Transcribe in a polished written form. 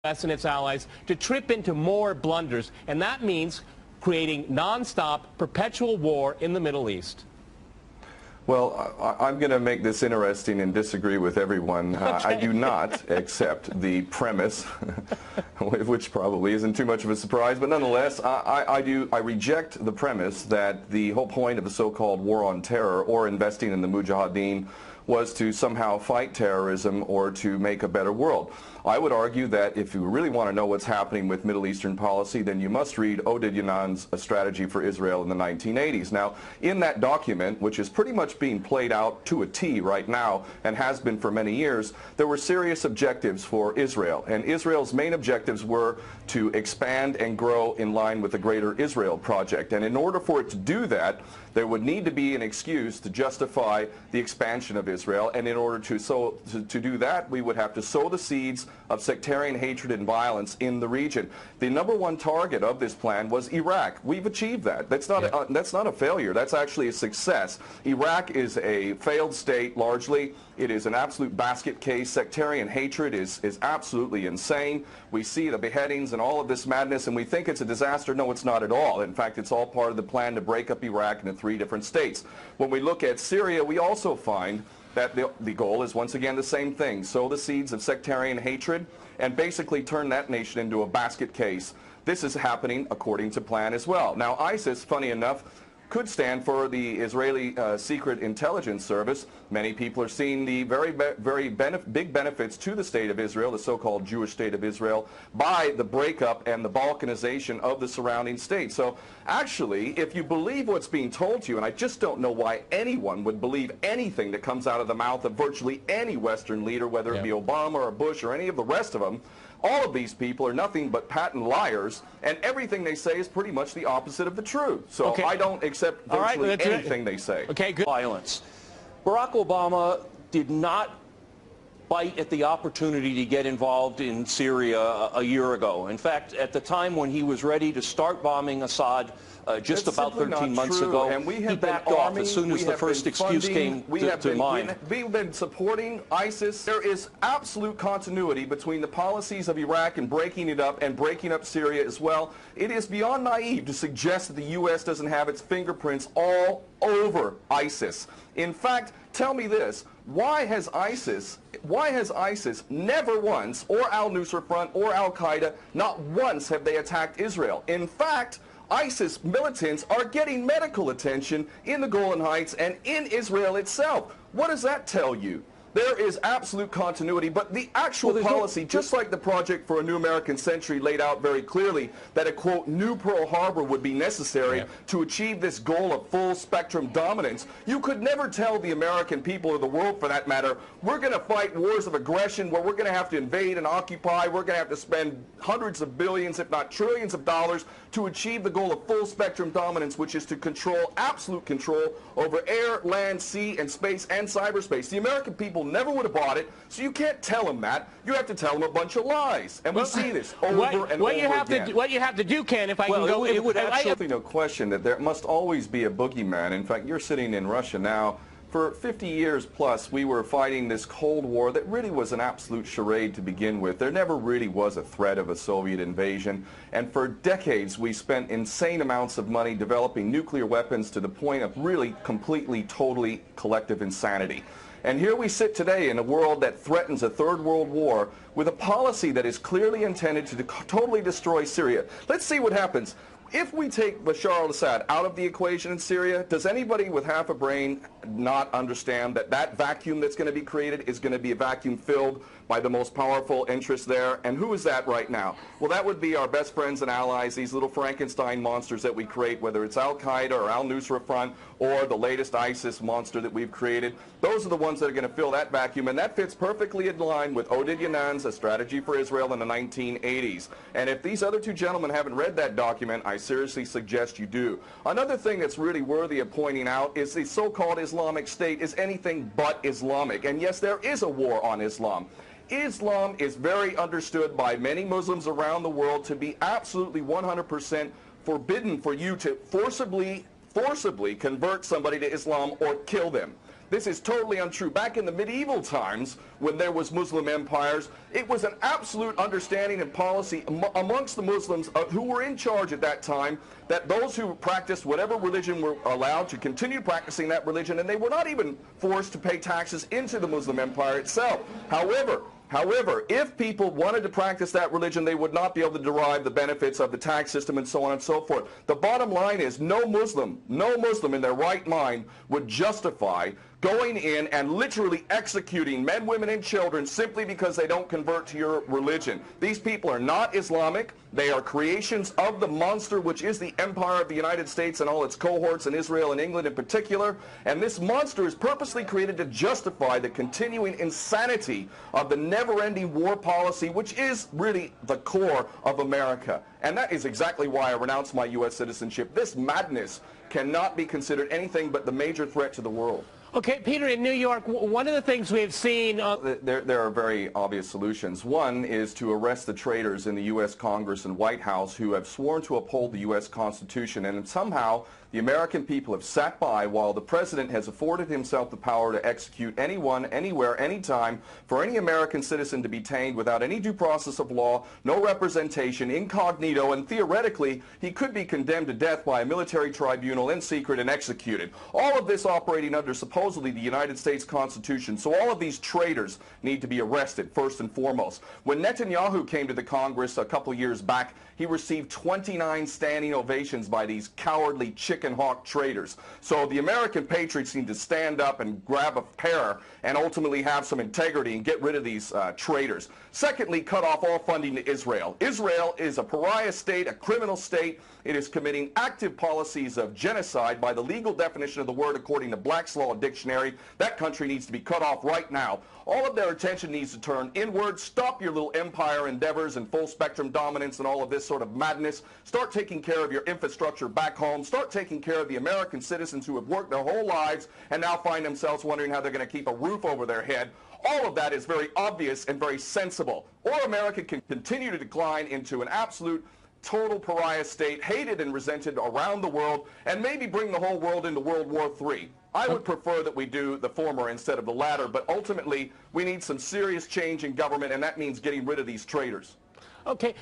and its allies to trip into more blunders, and that means creating non-stop, perpetual war in the Middle East. Well, I'm going to make this interesting and disagree with everyone. Okay. I do not accept the premise, which probably isn't too much of a surprise, but nonetheless, I reject the premise that the whole point of the so-called war on terror or investing in the Mujahideen was to somehow fight terrorism or to make a better world. I would argue that if you really want to know what's happening with Middle Eastern policy, then you must read Oded Yanan's A Strategy for Israel in the 1980s. Now, in that document, which is pretty much being played out to a T right now and has been for many years, there were serious objectives for Israel. And Israel's main objectives were to expand and grow in line with the Greater Israel Project. And in order for it to do that, there would need to be an excuse to justify the expansion of Israel. And in order to do that, we would have to sow the seeds of sectarian hatred and violence in the region. The #1 target of this plan was Iraq. We've achieved that. That's not a failure. That's actually a success. Iraq is a failed state largely. It is an absolute basket case. Sectarian hatred is absolutely insane. We see the beheadings and all of this madness, and we think it's a disaster. No, it's not at all. In fact, it's all part of the plan to break up Iraq into 3 different states. When we look at Syria, we also find that the goal is once again the same thing: sow the seeds of sectarian hatred and basically turn that nation into a basket case. This is happening according to plan as well. Now, ISIS, funny enough, could stand for the Israeli Secret Intelligence Service. Many people are seeing the very big benefits to the state of Israel, the so-called Jewish state of Israel, by the breakup and the balkanization of the surrounding states. So actually, if you believe what's being told to you, and I just don't know why anyone would believe anything that comes out of the mouth of virtually any Western leader, whether it be Obama or Bush or any of the rest of them, all of these people are nothing but patent liars, and everything they say is pretty much the opposite of the truth. So I don't accept virtually anything they say. Okay, good. Violence. Barack Obama did not bite at the opportunity to get involved in Syria a year ago. In fact, at the time when he was ready to start bombing Assad, just about 13 months ago, and we have he backed off as soon as the first excuse came to mind. We've been supporting ISIS. There is absolute continuity between the policies of Iraq and breaking it up and breaking up Syria as well. It is beyond naive to suggest that the U.S. doesn't have its fingerprints all over ISIS. In fact, tell me this: why has ISIS never once, or al-Nusra Front or al-Qaeda, not once have they attacked Israel? In fact, ISIS militants are getting medical attention in the Golan Heights and in Israel itself. What does that tell you? There is absolute continuity, but the actual policy, just like the Project for a New American Century laid out very clearly, that a, quote, new Pearl Harbor would be necessary to achieve this goal of full spectrum dominance. You could never tell the American people, or the world for that matter, we're going to fight wars of aggression where we're going to have to invade and occupy, we're going to have to spend hundreds of billions, if not trillions of dollars to achieve the goal of full spectrum dominance, which is to control, absolute control over air, land, sea, and space and cyberspace. The American people never would have bought it, so you can't tell them that. You have to tell them a bunch of lies. And we see this over and over again. What you have to do, Ken, if I can go... It would absolutely no question that there must always be a boogeyman. In fact, you're sitting in Russia now. For 50 years plus, we were fighting this Cold War that really was an absolute charade to begin with. There never really was a threat of a Soviet invasion. And for decades, we spent insane amounts of money developing nuclear weapons to the point of really completely, totally collective insanity. And here we sit today in a world that threatens a third world war with a policy that is clearly intended to totally destroy Syria. Let's see what happens. If we take Bashar al-Assad out of the equation in Syria, does anybody with half a brain not understand that that vacuum that's going to be created is going to be a vacuum filled by the most powerful interests there? And who is that right now? Well, that would be our best friends and allies, these little Frankenstein monsters that we create, whether it's al-Qaeda or al-Nusra Front or the latest ISIS monster that we've created. Those are the ones that are going to fill that vacuum, and that fits perfectly in line with Oded Yanan's A Strategy for Israel in the 1980s. And if these other two gentlemen haven't read that document, I seriously suggest you do. Another thing that's really worthy of pointing out is the so-called Islamic State is anything but Islamic. And yes, there is a war on Islam. Islam is very understood by many Muslims around the world to be absolutely 100% forbidden for you to forcibly convert somebody to Islam or kill them. This is totally untrue. Back in the medieval times, when there was Muslim empires, it was an absolute understanding and policy amongst the Muslims who were in charge at that time that those who practiced whatever religion were allowed to continue practicing that religion, and they were not even forced to pay taxes into the Muslim empire itself. However, if people wanted to practice that religion, they would not be able to derive the benefits of the tax system and so on and so forth. The bottom line is no Muslim in their right mind would justify going in and literally executing men, women, and children simply because they don't convert to your religion. These people are not Islamic. They are creations of the monster, which is the empire of the United States and all its cohorts in Israel and England in particular. And this monster is purposely created to justify the continuing insanity of the never-ending war policy, which is really the core of America. And that is exactly why I renounced my U.S. citizenship. This madness cannot be considered anything but the major threat to the world. Okay, Peter, in New York, one of the things we've seen... There are very obvious solutions. One is to arrest the traitors in the U.S. Congress and White House who have sworn to uphold the U.S. Constitution, and somehow the American people have sat by while the President has afforded himself the power to execute anyone, anywhere, anytime, for any American citizen to be detained without any due process of law, no representation, incognito, and theoretically he could be condemned to death by a military tribunal in secret and executed. All of this operating under supposedly the United States Constitution. So all of these traitors need to be arrested first and foremost. When Netanyahu came to the Congress a couple years back, he received 29 standing ovations by these cowardly chicken hawk traitors. So the American patriots need to stand up and grab a pair and ultimately have some integrity and get rid of these traitors. Secondly, cut off all funding to Israel. Israel is a pariah state, a criminal state. It is committing active policies of genocide by the legal definition of the word according to Black's Law Dictionary. That country needs to be cut off right now. All of their attention needs to turn inward. Stop your little empire endeavors and full spectrum dominance and all of this sort of madness. Start taking care of your infrastructure back home. Start taking care of the American citizens who have worked their whole lives and now find themselves wondering how they're going to keep a roof over their head. All of that is very obvious and very sensible. Or America can continue to decline into an absolute total pariah state, hated and resented around the world, and maybe bring the whole world into World War III. I would prefer that we do the former instead of the latter, but ultimately we need some serious change in government, and that means getting rid of these traitors. Okay.